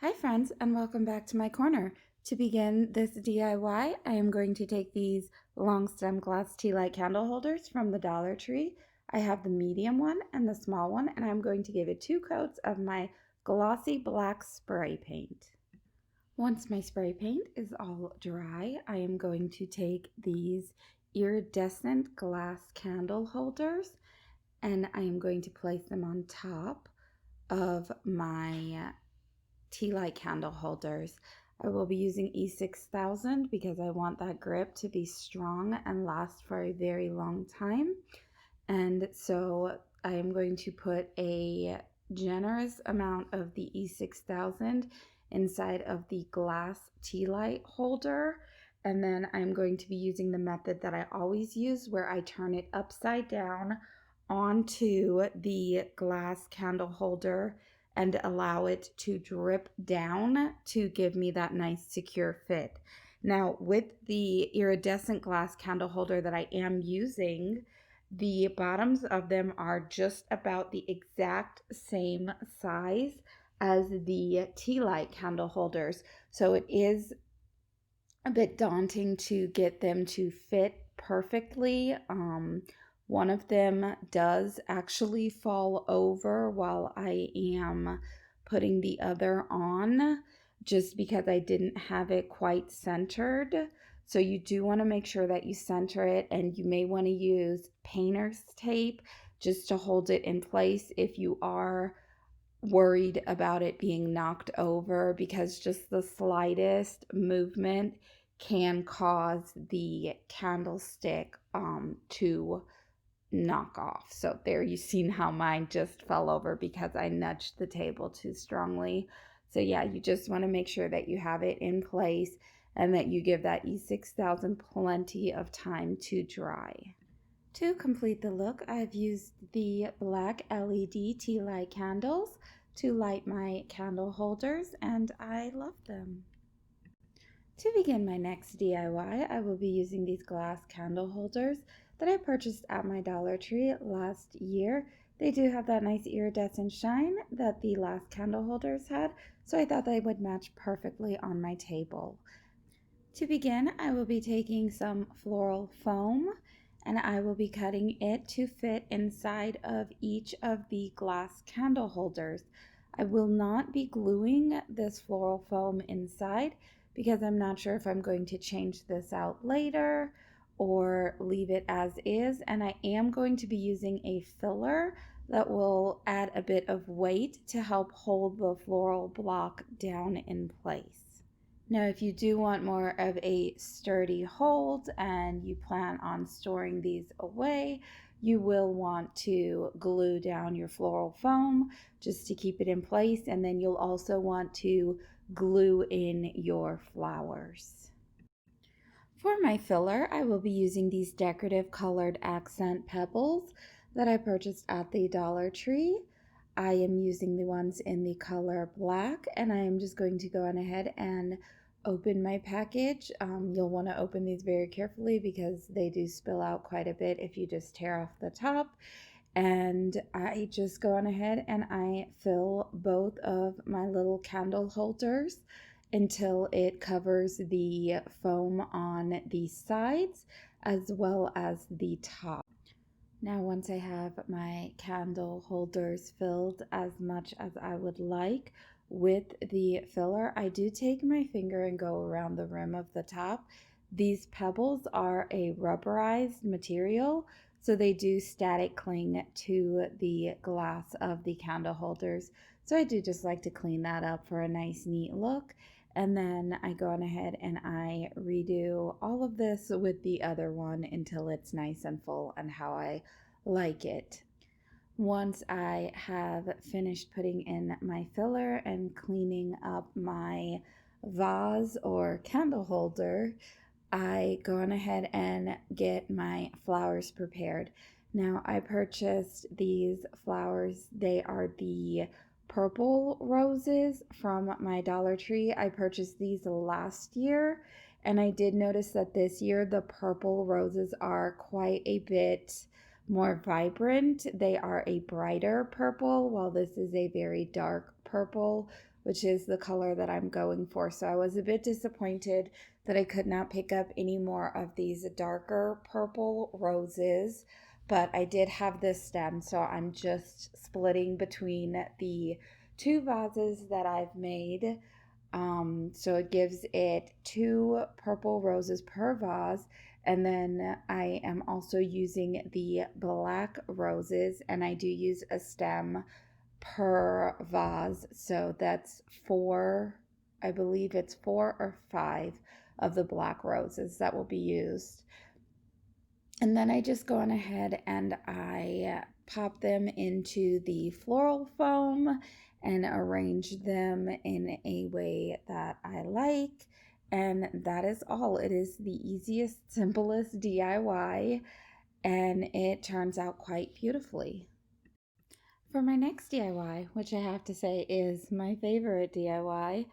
Hi friends, and welcome back to my corner. To begin this DIY, I am going to take these long stem glass tea light candle holders from the Dollar Tree. I have the medium one and the small one, and I'm going to give it 2 coats of my glossy black spray paint. Once my spray paint is all dry, I am going to take these iridescent glass candle holders and I am going to place them on top of my tea light candle holders. I will be using E6000 because I want that grip to be strong and last for a very long time. And so I am going to put a generous amount of the E6000 inside of the glass tea light holder. And then I'm going to be using the method that I always use where I turn it upside down onto the glass candle holder and allow it to drip down to give me that nice secure fit. Now with the iridescent glass candle holder that I am using, the bottoms of them are just about the exact same size as the tea light candle holders. So it is a bit daunting to get them to fit perfectly. One of them does actually fall over while I am putting the other on just because I didn't have it quite centered. So you do want to make sure that you center it, and you may want to use painter's tape just to hold it in place if you are worried about it being knocked over, because just the slightest movement can cause the candlestick to knock off. So there, you've seen how mine just fell over because I nudged the table too strongly. So yeah, you just want to make sure that you have it in place and that you give that E6000 plenty of time to dry. To complete the look, I've used the black LED tea light candles to light my candle holders, and I love them. To begin my next DIY, I will be using these glass candle holders that I purchased at my Dollar Tree last year. They do have that nice iridescent shine that the last candle holders had, so I thought they would match perfectly on my table. To begin, I will be taking some floral foam and I will be cutting it to fit inside of each of the glass candle holders. I will not be gluing this floral foam inside because I'm not sure if I'm going to change this out later or leave it as is, and I am going to be using a filler that will add a bit of weight to help hold the floral block down in place. Now, if you do want more of a sturdy hold and you plan on storing these away, you will want to glue down your floral foam just to keep it in place, and then you'll also want to glue in your flowers. For my filler, I will be using these decorative colored accent pebbles that I purchased at the Dollar Tree. I am using the ones in the color black, and I am just going to go on ahead and open my package. You'll want to open these very carefully because they do spill out quite a bit if you just tear off the top. And I just go on ahead and I fill both of my little candle holders until it covers the foam on the sides as well as the top. Now, once I have my candle holders filled as much as I would like with the filler, I do take my finger and go around the rim of the top. These pebbles are a rubberized material, so they do static cling to the glass of the candle holders. So I do just like to clean that up for a nice, neat look. And then I go on ahead and I redo all of this with the other one until it's nice and full and how I like it. Once I have finished putting in my filler and cleaning up my vase or candle holder, I go on ahead and get my flowers prepared. Now, I purchased these flowers. They are the purple roses from my Dollar Tree. I purchased these last year, and I did notice that this year the purple roses are quite a bit more vibrant. They are a brighter purple, while this is a very dark purple which is the color that I'm going for. So I was a bit disappointed that I could not pick up any more of these darker purple roses, but I did have this stem, so I'm just splitting between the two vases that I've made. So it gives it two purple roses per vase. And then I am also using the black roses, and I do use a stem per vase. So that's four, I believe it's 4 or 5 of the black roses that will be used. And then I just go on ahead and I pop them into the floral foam and arrange them in a way that I like. And that is all. It is the easiest, simplest DIY, and it turns out quite beautifully. For my next DIY, which I have to say is my favorite DIY,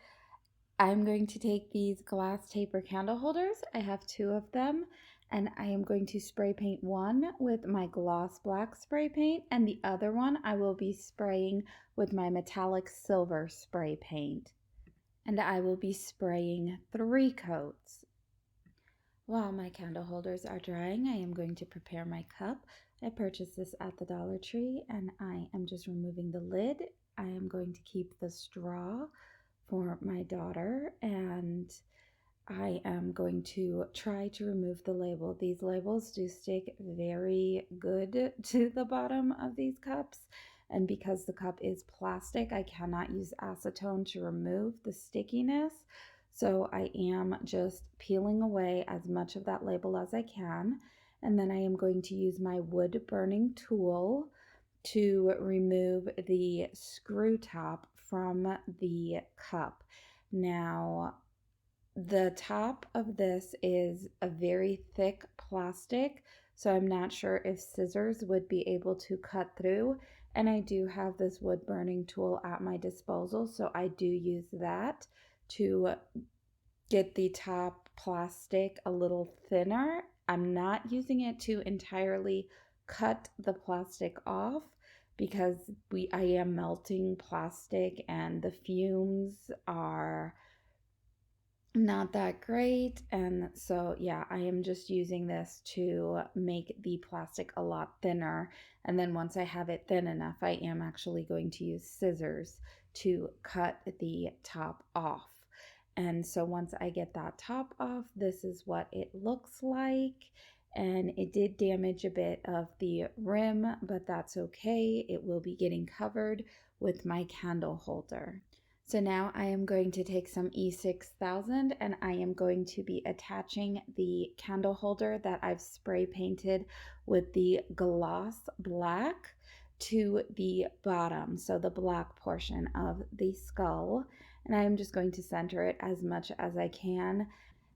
I'm going to take these glass taper candle holders. I have 2 of them, and I am going to spray paint one with my gloss black spray paint, and the other one I will be spraying with my metallic silver spray paint. And I will be spraying 3 coats. While my candle holders are drying, I am going to prepare my cup. I purchased this at the Dollar Tree, and I am just removing the lid. I am going to keep the straw for my daughter, and I am going to try to remove the label. These labels do stick very good to the bottom of these cups, and because the cup is plastic, I cannot use acetone to remove the stickiness. So I am just peeling away as much of that label as I can, and then I am going to use my wood burning tool to remove the screw top from the cup. Now, the top of this is a very thick plastic, so I'm not sure if scissors would be able to cut through. And I do have this wood burning tool at my disposal, so I do use that to get the top plastic a little thinner. I'm not using it to entirely cut the plastic off because I am melting plastic and the fumes are not that great. And so, yeah, I am just using this to make the plastic a lot thinner. And then once I have it thin enough, I am actually going to use scissors to cut the top off. And so once I get that top off, this is what it looks like. And it did damage a bit of the rim, but that's okay. It will be getting covered with my candle holder. So now I am going to take some E6000 and I am going to be attaching the candle holder that I've spray painted with the gloss black to the bottom, so the black portion of the skull. And I am just going to center it as much as I can.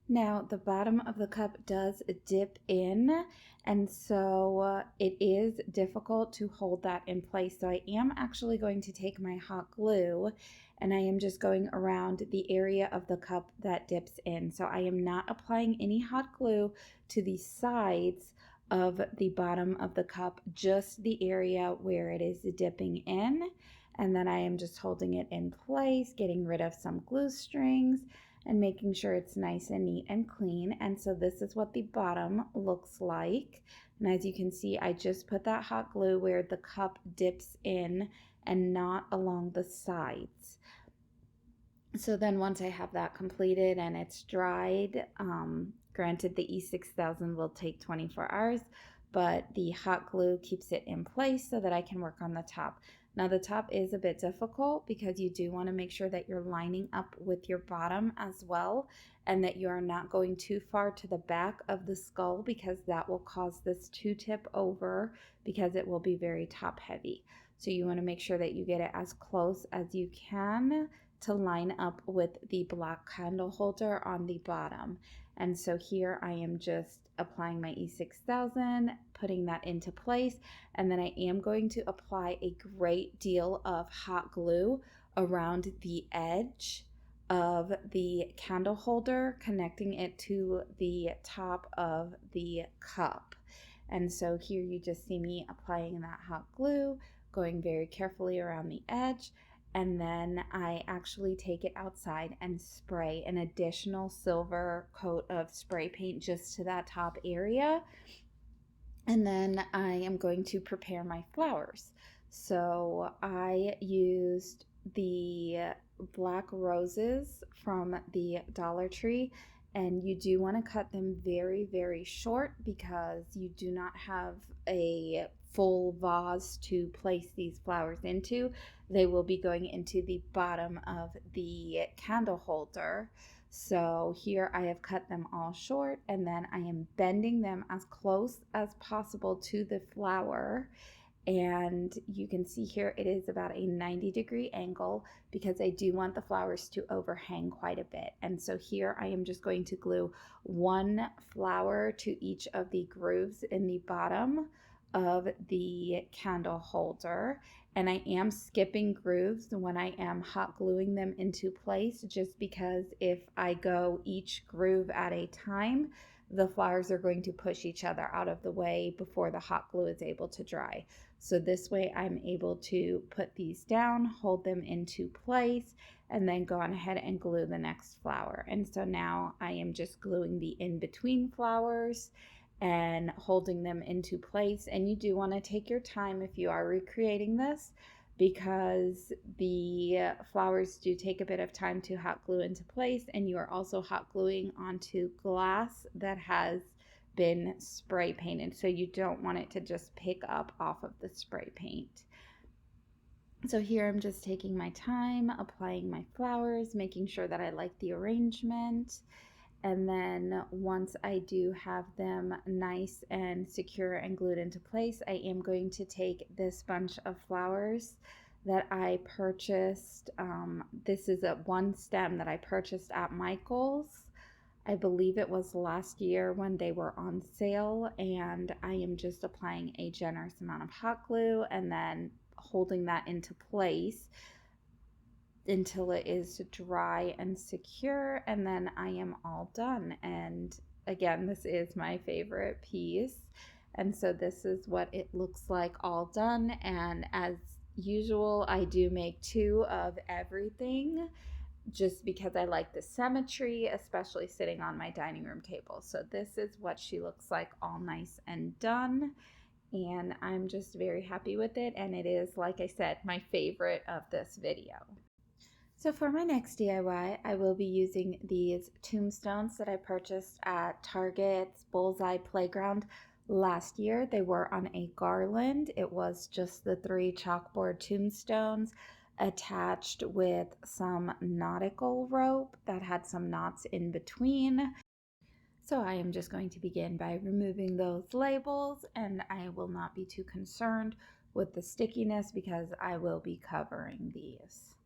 Now, the bottom of the cup does dip in, and so it is difficult to hold that in place. So I am actually going to take my hot glue and I am just going around the area of the cup that dips in. So I am not applying any hot glue to the sides of the bottom of the cup, just the area where it is dipping in. And then I am just holding it in place, getting rid of some glue strings and making sure it's nice and neat and clean. And so this is what the bottom looks like. And as you can see, I just put that hot glue where the cup dips in and not along the sides. So then once I have that completed and it's dried, granted the E6000 will take 24 hours, but the hot glue keeps it in place so that I can work on the top. Now the top is a bit difficult because you do want to make sure that you're lining up with your bottom as well and that you are not going too far to the back of the skull because that will cause this to tip over because it will be very top heavy. So you want to make sure that you get it as close as you can to line up with the black candle holder on the bottom. And so here I am just applying my E6000, putting that into place, and then I am going to apply a great deal of hot glue around the edge of the candle holder, connecting it to the top of the cup. And so here you just see me applying that hot glue, going very carefully around the edge. and then I actually take it outside and spray an additional silver coat of spray paint just to that top area. And then I am going to prepare my flowers. So I used the black roses from the Dollar Tree, and you do want to cut them very, very short because you do not have a full vase to place these flowers into. They will be going into the bottom of the candle holder. So here I have cut them all short, and then I am bending them as close as possible to the flower. And you can see here it is about a 90-degree angle because I do want the flowers to overhang quite a bit. And so here I am just going to glue one flower to each of the grooves in the bottom of the candle holder. And I am skipping grooves when I am hot gluing them into place, just because if I go each groove at a time, the flowers are going to push each other out of the way before the hot glue is able to dry. So this way I'm able to put these down, hold them into place, and then go on ahead and glue the next flower. And so now I am just gluing the in-between flowers and holding them into place. And you do want to take your time if you are recreating this, because the flowers do take a bit of time to hot glue into place, and you are also hot gluing onto glass that has been spray painted, so you don't want it to just pick up off of the spray paint. So here I'm just taking my time applying my flowers, making sure that I like the arrangement. And then once I do have them nice and secure and glued into place, I am going to take this bunch of flowers that I purchased. This is one stem that I purchased at Michael's. I believe it was last year when they were on sale, and I am just applying a generous amount of hot glue and then holding that into place until it is dry and secure, and then I am all done. And again, this is my favorite piece, and so this is what it looks like all done. And as usual, I do make two of everything just because I like the symmetry, especially sitting on my dining room table. So this is what she looks like all nice and done, and I'm just very happy with it, and it is, like I said, my favorite of this video. So for my next DIY, I will be using these tombstones that I purchased at Target's Bullseye Playground last year. They were on a garland. It was just the 3 chalkboard tombstones attached with some nautical rope that had some knots in between. So I am just going to begin by removing those labels, and I will not be too concerned with the stickiness because I will be covering these.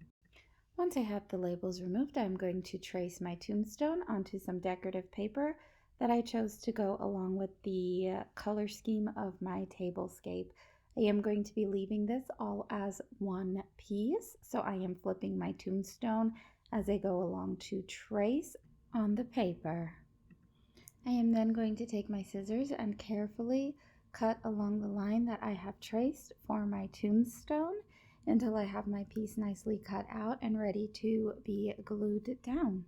Once I have the labels removed, I'm going to trace my tombstone onto some decorative paper that I chose to go along with the color scheme of my tablescape. I am going to be leaving this all as one piece, so I am flipping my tombstone as I go along to trace on the paper. I am then going to take my scissors and carefully cut along the line that I have traced for my tombstone until I have my piece nicely cut out and ready to be glued down.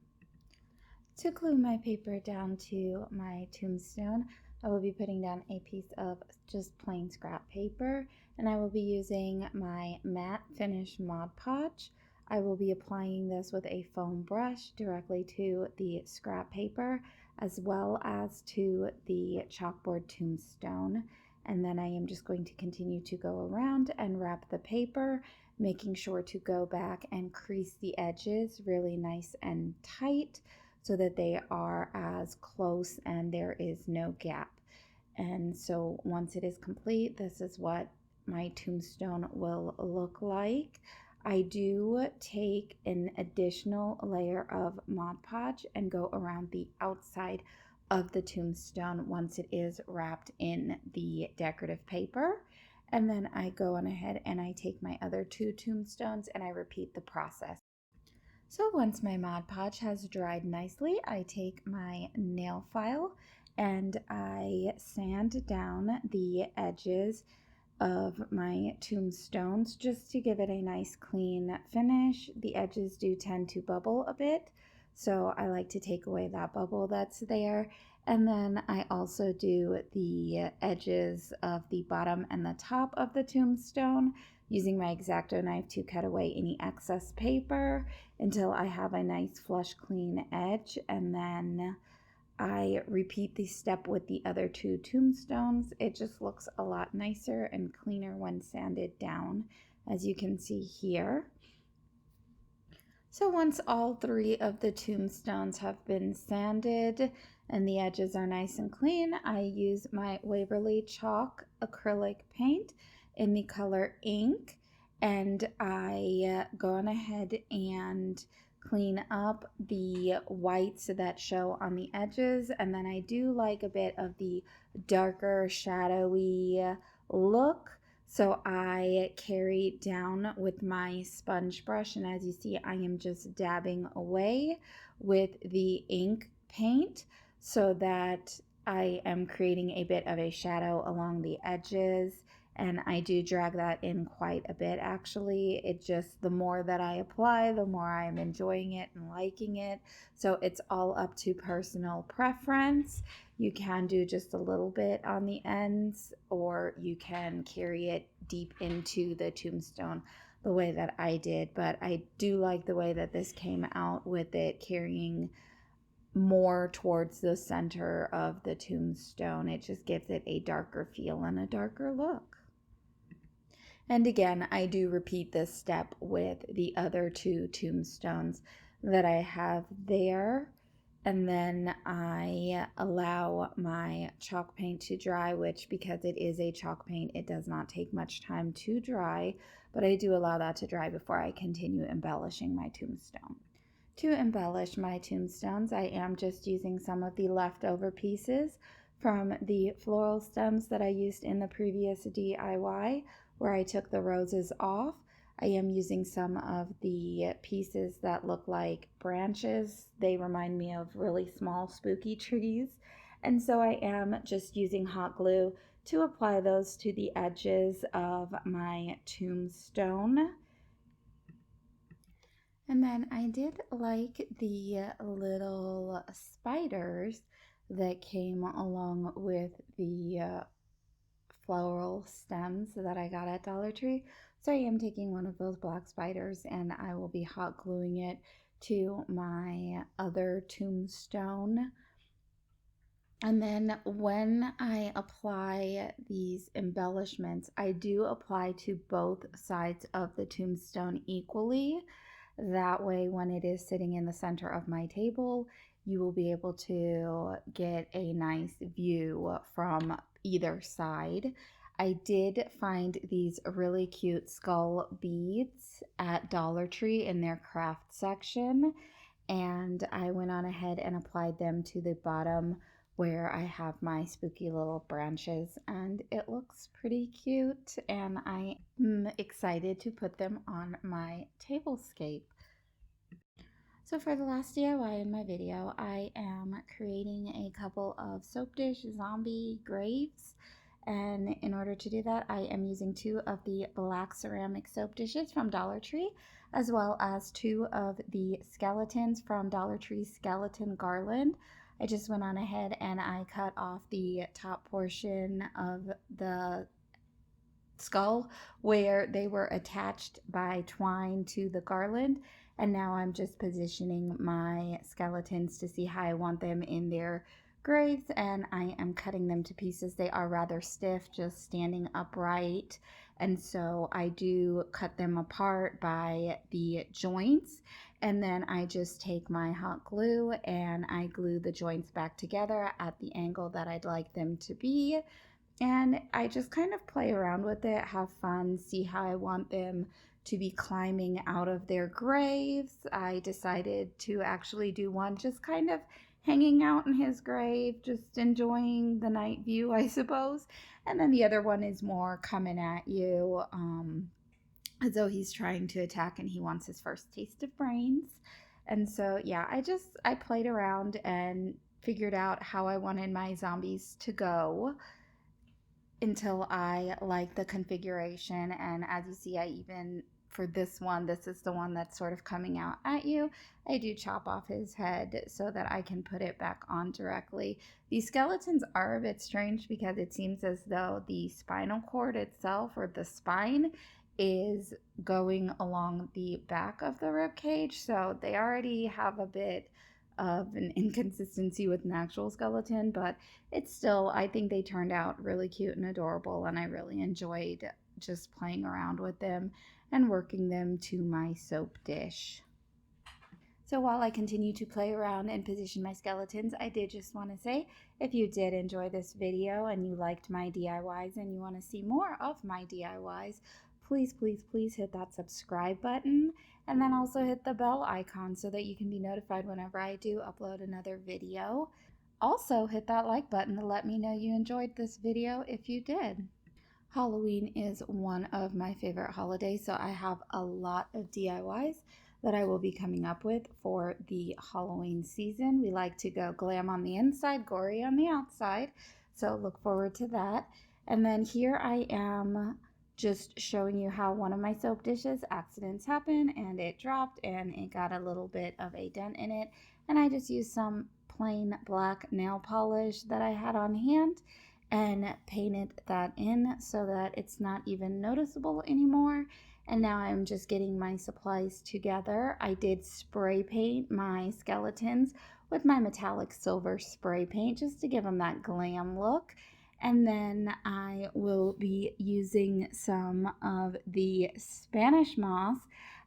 To glue my paper down to my tombstone, I will be putting down a piece of just plain scrap paper, and I will be using my matte finish Mod Podge. I will be applying this with a foam brush directly to the scrap paper as well as to the chalkboard tombstone. And then I am just going to continue to go around and wrap the paper, making sure to go back and crease the edges really nice and tight so that they are as close and there is no gap. And so once it is complete, this is what my tombstone will look like. I do take an additional layer of Mod Podge and go around the outside of the tombstone once it is wrapped in the decorative paper. And then I go on ahead and I take my other 2 tombstones and I repeat the process. So once my Mod Podge has dried nicely, I take my nail file and I sand down the edges of my tombstones just to give it a nice clean finish. The edges do tend to bubble a bit, so I like to take away that bubble that's there. And then I also do the edges of the bottom and the top of the tombstone using my X-Acto knife to cut away any excess paper until I have a nice flush clean edge. And then I repeat the step with the other two tombstones. It just looks a lot nicer and cleaner when sanded down, as you can see here. So once all three of the tombstones have been sanded and the edges are nice and clean, I use my Waverly Chalk acrylic paint in the color ink, and I go on ahead and clean up the whites that show on the edges, and then I do like a bit of the darker shadowy look. So I carry down with my sponge brush, and as you see, I am just dabbing away with the ink paint so that I am creating a bit of a shadow along the edges. And I do drag that in quite a bit actually. It just, the more that I apply, the more I am enjoying it and liking it. So it's all up to personal preference. You can do just a little bit on the ends, or you can carry it deep into the tombstone the way that I did. But I do like the way that this came out with it carrying more towards the center of the tombstone. It just gives it a darker feel and a darker look. And again, I do repeat this step with the other two tombstones that I have there. And then I allow my chalk paint to dry, which, because it is a chalk paint, it does not take much time to dry, but I do allow that to dry before I continue embellishing my tombstone. To embellish my tombstones, I am just using some of the leftover pieces from the floral stems that I used in the previous DIY, where I took the roses off. I am using some of the pieces that look like branches. They remind me of really small spooky trees. And so I am just using hot glue to apply those to the edges of my tombstone. And then I did like the little spiders that came along with the floral stems that I got at Dollar Tree. So I am taking one of those black spiders and I will be hot gluing it to my other tombstone. And then when I apply these embellishments, I do apply to both sides of the tombstone equally. That way, when it is sitting in the center of my table, you will be able to get a nice view from either side. I did find these really cute skull beads at Dollar Tree in their craft section, and I went on ahead and applied them to the bottom where I have my spooky little branches, and it looks pretty cute, and I am excited to put them on my tablescape. So for the last DIY in my video, I am creating a couple of soap dish zombie graves. And in order to do that, I am using two of the black ceramic soap dishes from Dollar Tree, as well as two of the skeletons from Dollar Tree Skeleton Garland. I just went on ahead and I cut off the top portion of the skull where they were attached by twine to the garland, and now I'm just positioning my skeletons to see how I want them in their graves, and I am cutting them to pieces. They are rather stiff, just standing upright, and so I do cut them apart by the joints, and then I just take my hot glue and I glue the joints back together at the angle that I'd like them to be. And I just kind of play around with it, have fun, see how I want them to be climbing out of their graves. I decided to actually do one just kind of hanging out in his grave, just enjoying the night view, I suppose. And then the other one is more coming at you, as though he's trying to attack and he wants his first taste of brains. And so, yeah, I played around and figured out how I wanted my zombies to go. until I like the configuration. And as you see, I even, for this one, this is the one that's sort of coming out at you. I do chop off his head so that I can put it back on directly. These skeletons are a bit strange because it seems as though the spinal cord itself, or the spine, is going along the back of the rib cage. So they already have a bit of an inconsistency with an actual skeleton, but it's still, I think they turned out really cute and adorable, and I really enjoyed just playing around with them and working them to my soap dish. So while I continue to play around and position my skeletons, I did just want to say, if you did enjoy this video and you liked my DIYs and you want to see more of my DIYs, please, please, please hit that subscribe button, and then also hit the bell icon so that you can be notified whenever I do upload another video. Also, hit that like button to let me know you enjoyed this video if you did. Halloween is one of my favorite holidays, so I have a lot of DIYs that I will be coming up with for the Halloween season. We like to go glam on the inside, gory on the outside, so look forward to that. And then here I am just showing you how one of my soap dishes accidents happened and it dropped and it got a little bit of a dent in it. And I just used some plain black nail polish that I had on hand and painted that in so that it's not even noticeable anymore. And now I'm just getting my supplies together. I did spray paint my skeletons with my metallic silver spray paint just to give them that glam look. And then I will be using some of the Spanish moss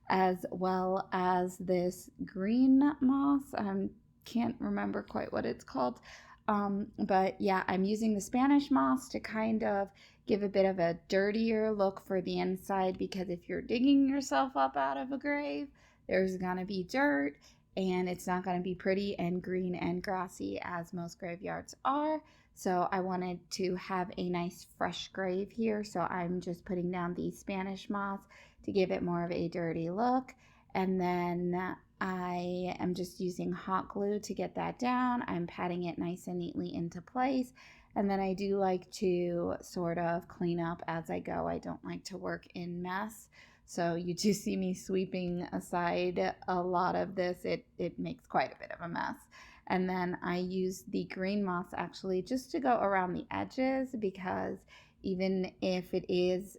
as well as this green moss. I can't remember quite what it's called. But yeah, I'm using the Spanish moss to kind of give a bit of a dirtier look for the inside, because if you're digging yourself up out of a grave, there's gonna be dirt and it's not gonna be pretty and green and grassy as most graveyards are. So I wanted to have a nice fresh grave here. So I'm just putting down the Spanish moss to give it more of a dirty look. And then I am just using hot glue to get that down. I'm patting it nice and neatly into place. And then I do like to sort of clean up as I go. I don't like to work in mess. So you do see me sweeping aside a lot of this. It makes quite a bit of a mess. And then I use the green moss actually just to go around the edges, because even if it is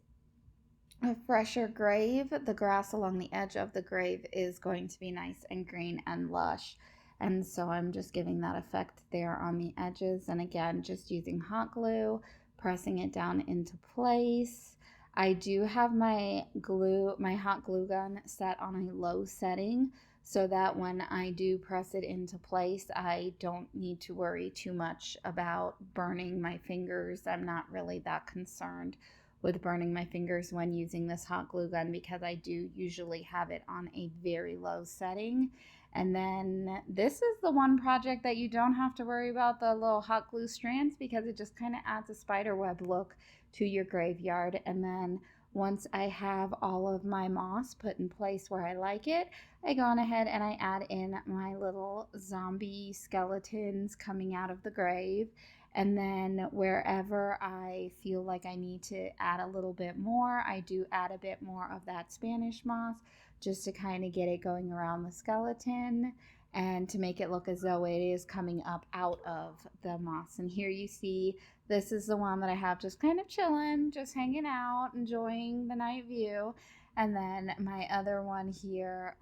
a fresher grave, the grass along the edge of the grave is going to be nice and green and lush. And so I'm just giving that effect there on the edges. And again, just using hot glue, pressing it down into place. I do have my hot glue gun set on a low setting so that when I do press it into place, I don't need to worry too much about burning my fingers. I'm not really that concerned with burning my fingers when using this hot glue gun, because I do usually have it on a very low setting. And then this is the one project that you don't have to worry about the little hot glue strands, because it just kind of adds a spider web look to your graveyard. And then once I have all of my moss put in place where I like it, I go on ahead and I add in my little zombie skeletons coming out of the grave. And then wherever I feel like I need to add a little bit more, I do add a bit more of that Spanish moss just to kind of get it going around the skeleton and to make it look as though it is coming up out of the moss. And here you see, this is the one that I have just kind of chilling, just hanging out, enjoying the night view. And then my other one here,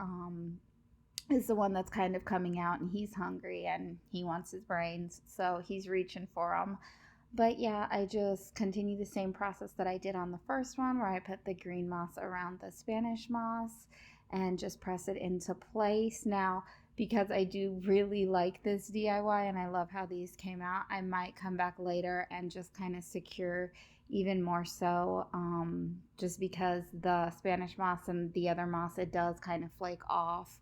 is the one that's kind of coming out, and he's hungry and he wants his brains, so he's reaching for them. But yeah, I just continue the same process that I did on the first one, where I put the green moss around the Spanish moss and just press it into place. Now, because I do really like this DIY and I love how these came out, I might come back later and just kind of secure even more so, just because the Spanish moss and the other moss, it does kind of flake off.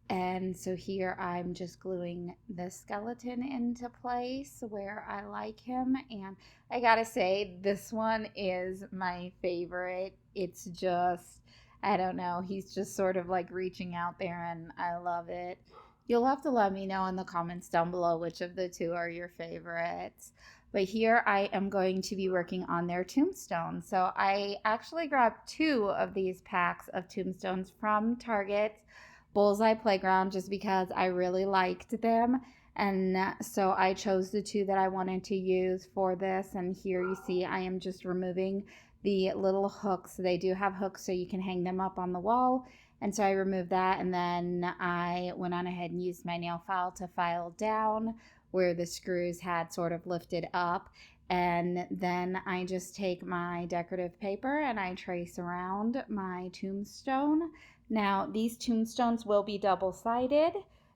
And so here I'm just gluing the skeleton into place where I like him. And I gotta say, this one is my favorite. It's just, I don't know, he's just sort of like reaching out there and I love it. You'll have to let me know in the comments down below which of the two are your favorites. But here I am going to be working on their tombstone. So I actually grabbed 2 of these packs of tombstones from Target's Bullseye Playground just because I really liked them. And so I chose the 2 that I wanted to use for this. And here you see I am just removing the little hooks. They do have hooks so you can hang them up on the wall. And so I removed that, and then I went on ahead and used my nail file to file down where the screws had sort of lifted up. And then I just take my decorative paper and I trace around my tombstone. Now, these tombstones will be double-sided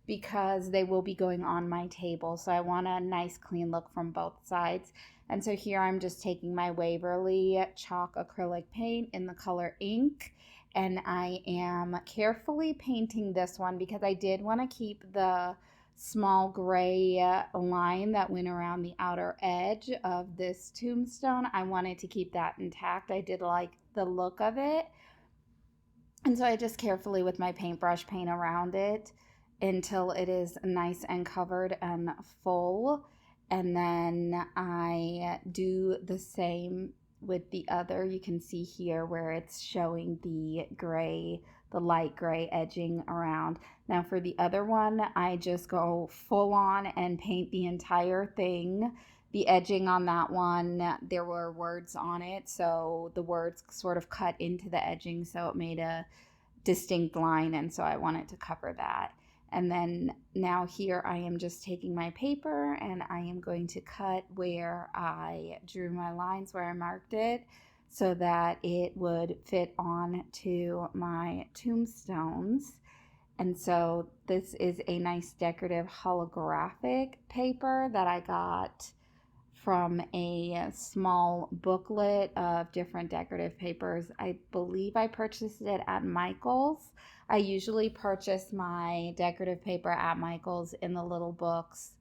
because they will be going on my table. So I want a nice clean look from both sides. And so here I'm just taking my Waverly chalk acrylic paint in the color ink, and I am carefully painting this one because I did want to keep the small gray line that went around the outer edge of this tombstone. I wanted to keep that intact. I did like the look of it. And so I just carefully with my paintbrush paint around it until it is nice and covered and full. And then I do the same with the other. You can see here where it's showing the gray, the light gray edging around. Now for the other one, I just go full on and paint the entire thing. The edging on that one, there were words on it, so the words sort of cut into the edging, so it made a distinct line, and so I wanted to cover that. And then now here I am just taking my paper and I am going to cut where I drew my lines, where I marked it, so that it would fit on to my tombstones. And so this is a nice decorative holographic paper that I got from a small booklet of different decorative papers. I believe I purchased it at Michael's. I usually purchase my decorative paper at Michael's in the little books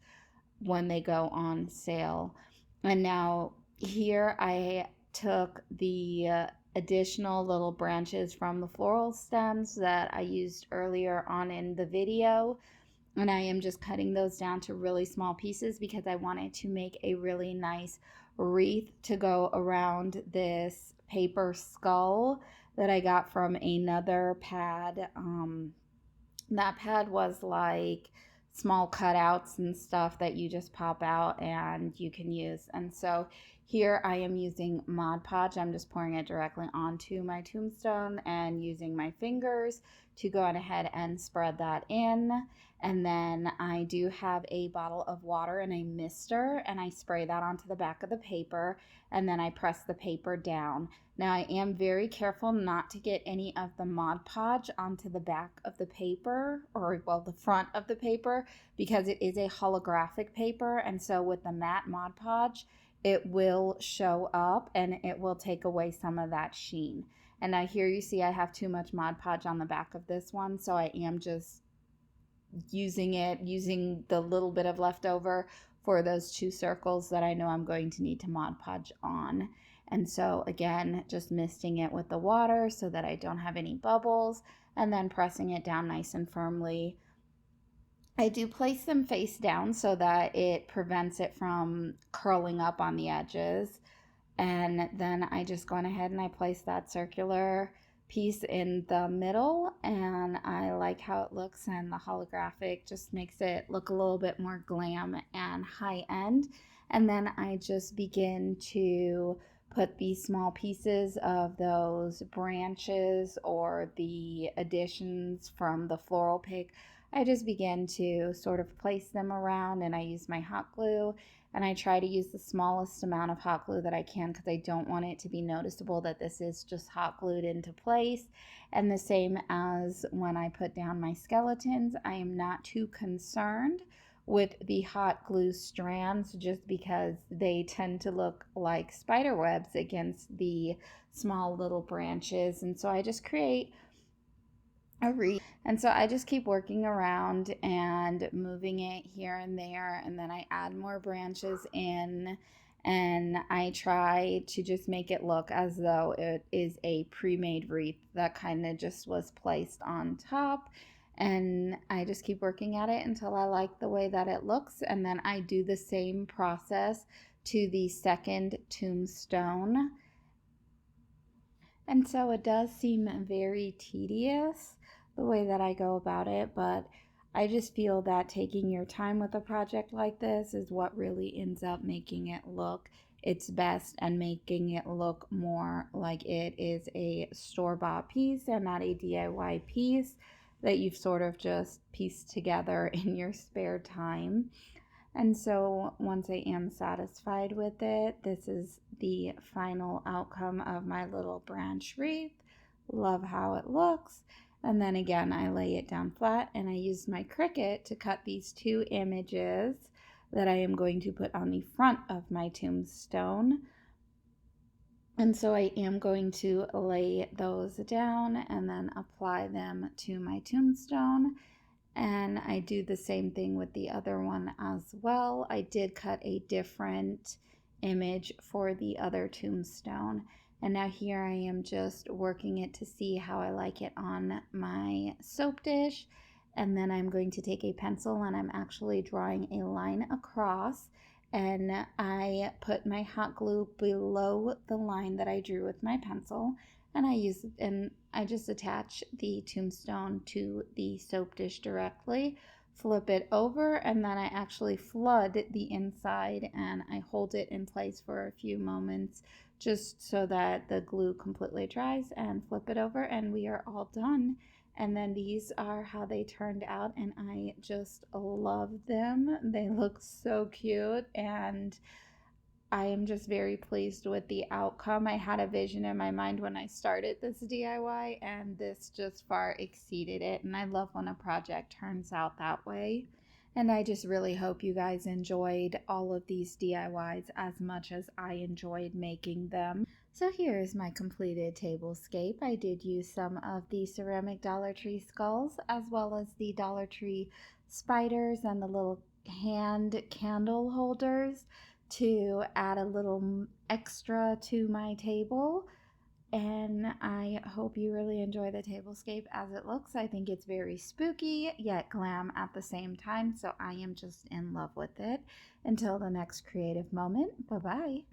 when they go on sale. And now here I took the additional little branches from the floral stems that I used earlier on in the video, and I am just cutting those down to really small pieces because I wanted to make a really nice wreath to go around this paper skull that I got from another pad. That pad was like small cutouts and stuff that you just pop out and you can use. And so here I am using Mod Podge. I'm just pouring it directly onto my tombstone and using my fingers to go on ahead and spread that in. And then I do have a bottle of water and a mister, and I spray that onto the back of the paper, and then I press the paper down. Now I am very careful not to get any of the Mod Podge onto the back of the paper, or well, the front of the paper, because it is a holographic paper, and so with the matte Mod Podge, it will show up and it will take away some of that sheen. And now here you see I have too much Mod Podge on the back of this one, so I am just using the little bit of leftover for those 2 circles that I know I'm going to need to Mod Podge on. And so again, just misting it with the water so that I don't have any bubbles, and then pressing it down nice and firmly. I do place them face down so that it prevents it from curling up on the edges. And then I just go on ahead and I place that circular piece in the middle, and I like how it looks, and the holographic just makes it look a little bit more glam and high end. And then I just begin to put these small pieces of those branches or the additions from the floral pick. I just begin to sort of place them around, and I use my hot glue, and I try to use the smallest amount of hot glue that I can because I don't want it to be noticeable that this is just hot glued into place. And the same as when I put down my skeletons, I am not too concerned with the hot glue strands just because they tend to look like spider webs against the small little branches. And so I just create a wreath. And so I just keep working around and moving it here and there, and then I add more branches in, and I try to just make it look as though it is a pre-made wreath that kind of just was placed on top. And I just keep working at it until I like the way that it looks. And then I do the same process to the second tombstone. And so it does seem very tedious the way that I go about it, but I just feel that taking your time with a project like this is what really ends up making it look its best and making it look more like it is a store-bought piece and not a DIY piece that you've sort of just pieced together in your spare time. And so once I am satisfied with it, this is the final outcome of my little branch wreath. Love how it looks. And then again, I lay it down flat and I use my Cricut to cut these two images that I am going to put on the front of my tombstone. And so I am going to lay those down and then apply them to my tombstone. And I do the same thing with the other one as well. I did cut a different image for the other tombstone. And now here I am just working it to see how I like it on my soap dish. And then I'm going to take a pencil and I'm actually drawing a line across. And I put my hot glue below the line that I drew with my pencil, and I just attach the tombstone to the soap dish directly, flip it over, and then I actually flood the inside and I hold it in place for a few moments just so that the glue completely dries, and flip it over and we are all done. And then these are how they turned out, and I just love them. They look so cute, and I am just very pleased with the outcome. I had a vision in my mind when I started this DIY, and this just far exceeded it. And I love when a project turns out that way. And I just really hope you guys enjoyed all of these DIYs as much as I enjoyed making them. So here is my completed tablescape. I did use some of the ceramic Dollar Tree skulls as well as the Dollar Tree spiders and the little hand candle holders to add a little extra to my table. And I hope you really enjoy the tablescape as it looks. I think it's very spooky yet glam at the same time, so I am just in love with it. Until the next creative moment, bye bye.